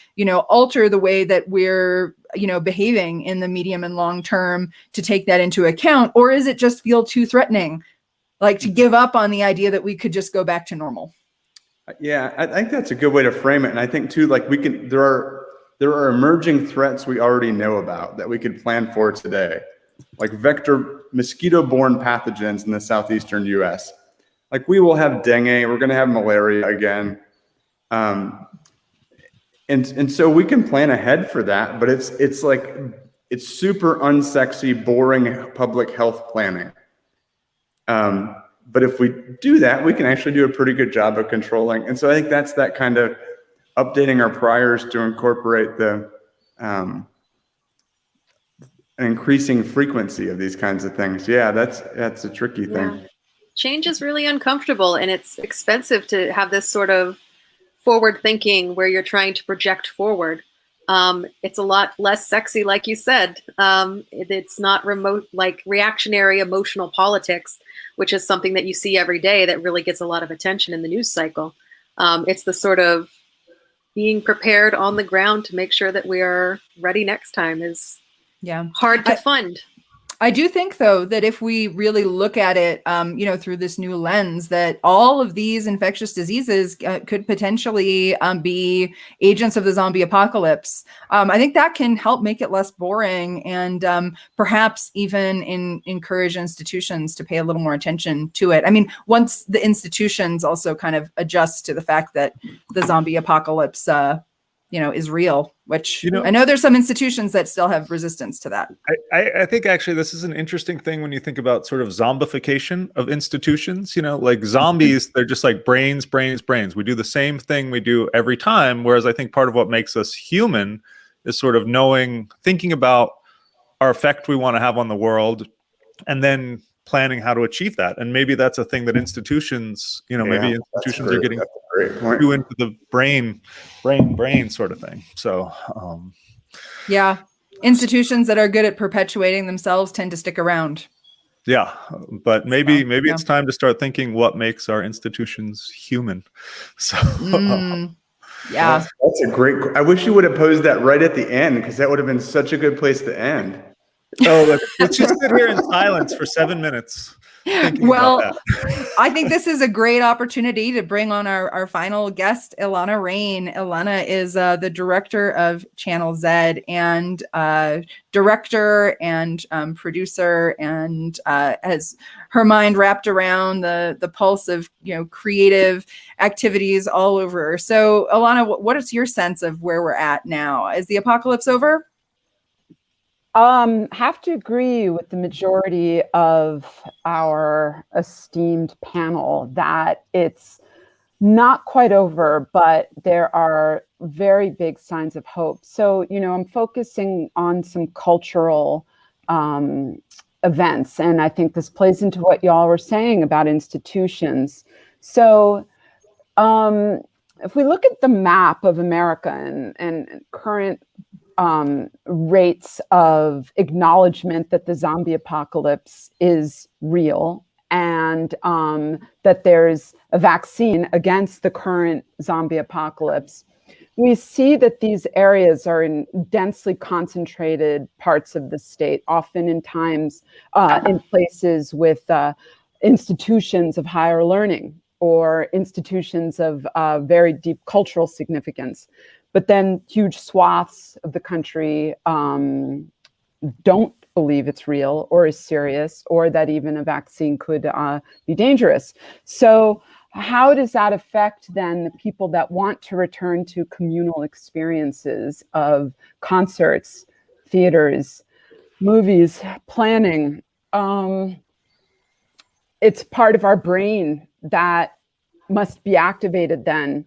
alter the way that we're, behaving in the medium and long term to take that into account? Or is it just feel too threatening, like to give up on the idea that we could just go back to normal? Yeah, I think that's a good way to frame it. And I think too, like there are emerging threats we already know about that we could plan for today, like mosquito-borne pathogens in the southeastern U.S. Like we will have dengue, we're going to have malaria again, and so we can plan ahead for that. But it's super unsexy, boring public health planning. But if we do that, we can actually do a pretty good job of controlling. And so I think that's that kind of updating our priors to incorporate the an increasing frequency of these kinds of things. Yeah, that's a tricky thing. Change is really uncomfortable, and it's expensive to have this sort of forward thinking where you're trying to project forward. It's a lot less sexy, like you said. It's not remote, like reactionary emotional politics, which is something that you see every day that really gets a lot of attention in the news cycle. It's the sort of being prepared on the ground to make sure that we are ready next time is hard to fund. I do think, though, that if we really look at it, through this new lens, that all of these infectious diseases could potentially be agents of the zombie apocalypse. I think that can help make it less boring and perhaps even encourage institutions to pay a little more attention to it. I mean, once the institutions also kind of adjust to the fact that the zombie apocalypse is real, which I know there's some institutions that still have resistance to that. I think actually this is an interesting thing when you think about sort of zombification of institutions, like zombies, they're just like brains. We do the same thing we do every time. Whereas I think part of what makes us human is sort of thinking about our effect we want to have on the world and then planning how to achieve that. And maybe that's a thing that institutions, maybe institutions are getting too into the brain sort of thing. So, institutions that are good at perpetuating themselves tend to stick around. Yeah, but maybe it's time to start thinking what makes our institutions human. So, yeah, that's a great. I wish you would have posed that right at the end, because that would have been such a good place to end. Oh, let's just sit here in silence for 7 minutes. Well, I think this is a great opportunity to bring on our final guest, Ilana Rain. Ilana is the director of Channel Z and director and producer, and has her mind wrapped around the pulse of creative activities all over. So, Ilana, what is your sense of where we're at now? Is the apocalypse over? Have to agree with the majority of our esteemed panel that it's not quite over, but there are very big signs of hope. So, I'm focusing on some cultural events, and I think this plays into what y'all were saying about institutions. So, if we look at the map of America and current rates of acknowledgement that the zombie apocalypse is real and that there's a vaccine against the current zombie apocalypse, we see that these areas are in densely concentrated parts of the state, often in times, in places with institutions of higher learning or institutions of very deep cultural significance. But then huge swaths of the country don't believe it's real or is serious, or that even a vaccine could be dangerous. So how does that affect then the people that want to return to communal experiences of concerts, theaters, movies, planning? It's part of our brain that must be activated then,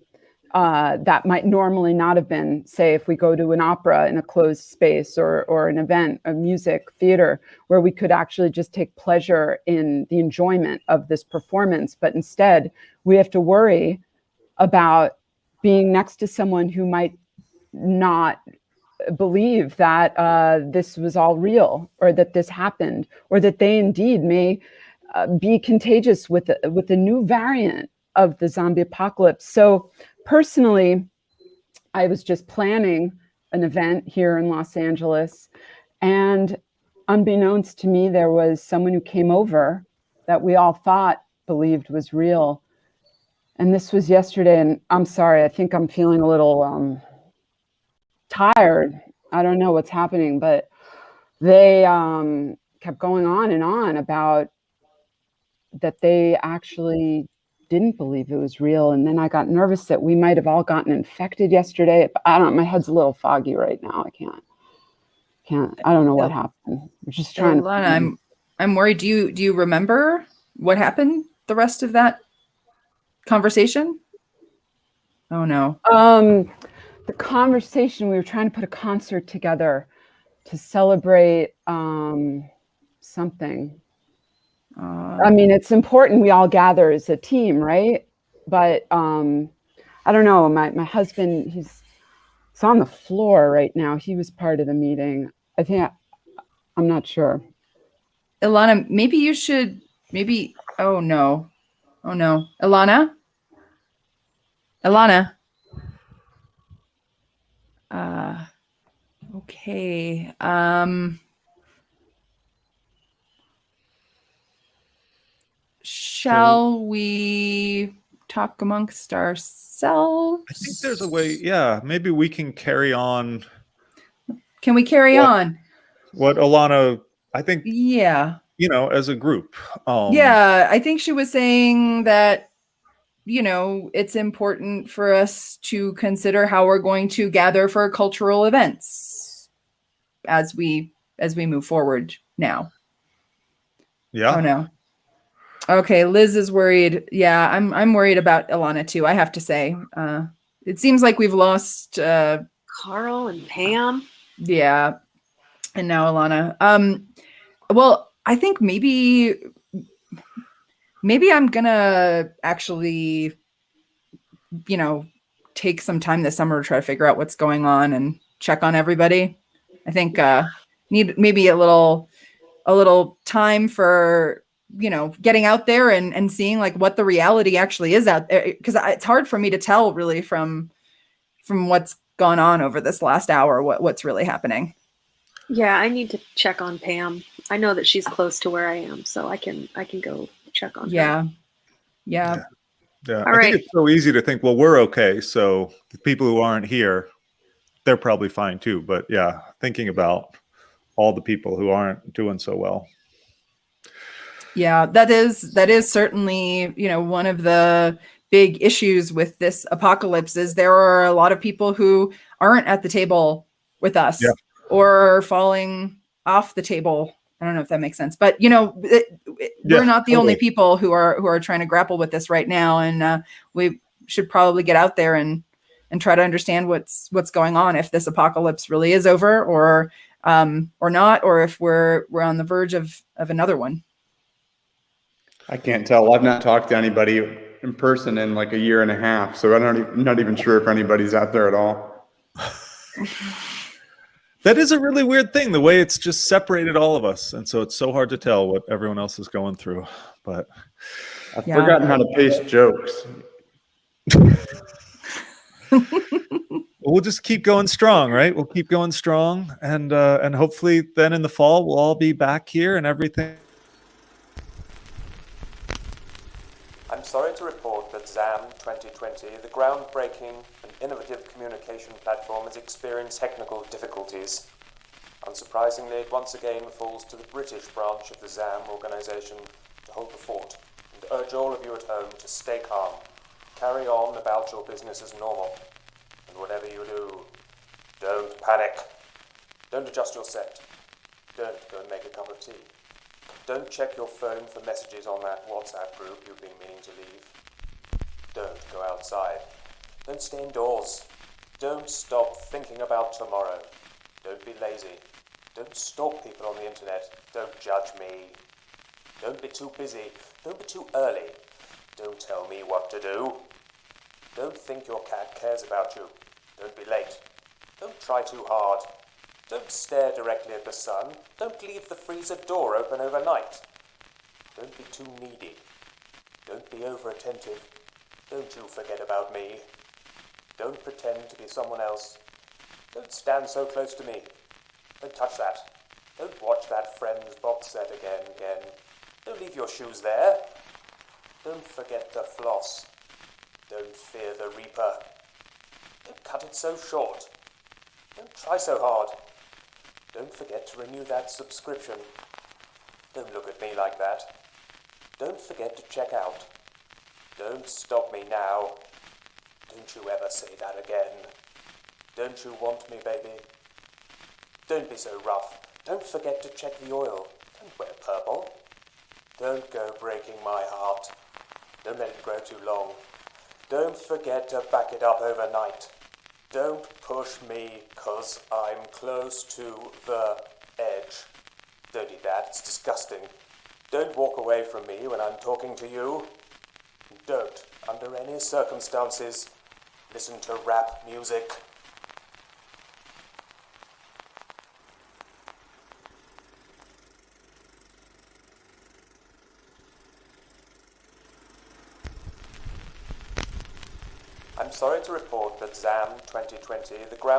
that might normally not have been, say, if we go to an opera in a closed space or an event, a music theater, where we could actually just take pleasure in the enjoyment of this performance. But instead, we have to worry about being next to someone who might not believe that this was all real, or that this happened, or that they indeed may be contagious with a new variant of the zombie apocalypse. So personally, I was just planning an event here in Los Angeles, and unbeknownst to me, there was someone who came over that we all thought believed was real. And this was yesterday, and I'm sorry, I think I'm feeling a little tired. I don't know what's happening, but they kept going on and on about that they actually didn't believe it was real. And then I got nervous that we might have all gotten infected yesterday. I don't know, my head's a little foggy right now. I don't know what happened. I'm just trying to. I'm worried. Do you remember what happened the rest of that conversation? Oh no. The conversation, we were trying to put a concert together to celebrate something. I mean, it's important we all gather as a team, right? But I don't know. My husband, he's on the floor right now. He was part of the meeting. I'm not sure. Ilana, maybe you should. Oh no. Ilana. Okay. Shall we talk amongst ourselves? I think there's a way. Yeah, maybe we can carry on. Can we carry on? What Ilana, I think. Yeah. As a group. Yeah, I think she was saying that, it's important for us to consider how we're going to gather for cultural events as we move forward now. Yeah. Oh no. Okay, Liz is worried. Yeah, I'm worried about Ilana too, I have to say. It seems like we've lost Carl and Pam. Yeah. And now Ilana. Well, I think maybe I'm gonna actually, take some time this summer to try to figure out what's going on and check on everybody. I think need maybe a little time for getting out there and seeing like what the reality actually is out there, because it's hard for me to tell really from what's gone on over this last hour what's really happening. Yeah, I need to check on Pam. I know that she's close to where I am, so I can go check on her. Yeah. Yeah. All I right. think it's so easy to think, well, we're okay, so the people who aren't here, they're probably fine too. But yeah, thinking about all the people who aren't doing so well. Yeah, that is certainly, one of the big issues with this apocalypse is there are a lot of people who aren't at the table with us, yeah, or falling off the table. I don't know if that makes sense, but we're not the only people who are trying to grapple with this right now, and we should probably get out there and try to understand what's going on, if this apocalypse really is over, or not, or if we're on the verge of another one. I can't tell. I've not talked to anybody in person in like a year and a half, so I'm not even sure if anybody's out there at all. That is a really weird thing, the way it's just separated all of us, and so it's so hard to tell what everyone else is going through. But I've forgotten how to paste jokes. we'll just keep going strong, right? We'll keep going strong, and hopefully then in the fall we'll all be back here and everything. I'm sorry to report that ZAM 2020, the groundbreaking and innovative communication platform, has experienced technical difficulties. Unsurprisingly, it once again falls to the British branch of the ZAM organisation to hold the fort and urge all of you at home to stay calm, carry on about your business as normal, and whatever you do, don't panic. Don't adjust your set. Don't go and make a cup of tea. Don't check your phone for messages on that WhatsApp group you've been meaning to leave. Don't go outside. Don't stay indoors. Don't stop thinking about tomorrow. Don't be lazy. Don't stalk people on the internet. Don't judge me. Don't be too busy. Don't be too early. Don't tell me what to do. Don't think your cat cares about you. Don't be late. Don't try too hard. Don't stare directly at the sun. Don't leave the freezer door open overnight. Don't be too needy. Don't be over-attentive. Don't you forget about me. Don't pretend to be someone else. Don't stand so close to me. Don't touch that. Don't watch that Friends box set again. Don't leave your shoes there. Don't forget to floss. Don't fear the Reaper. Don't cut it so short. Don't try so hard. Don't forget to renew that subscription. Don't look at me like that. Don't forget to check out. Don't stop me now. Don't you ever say that again. Don't you want me, baby? Don't be so rough. Don't forget to check the oil. Don't wear purple. Don't go breaking my heart. Don't let it grow too long. Don't forget to back it up overnight. Don't push me, 'cause I'm close to the edge. Don't eat that, it's disgusting. Don't walk away from me when I'm talking to you. Don't, under any circumstances, listen to rap music. I'm sorry to report that ZAM 2020, the ground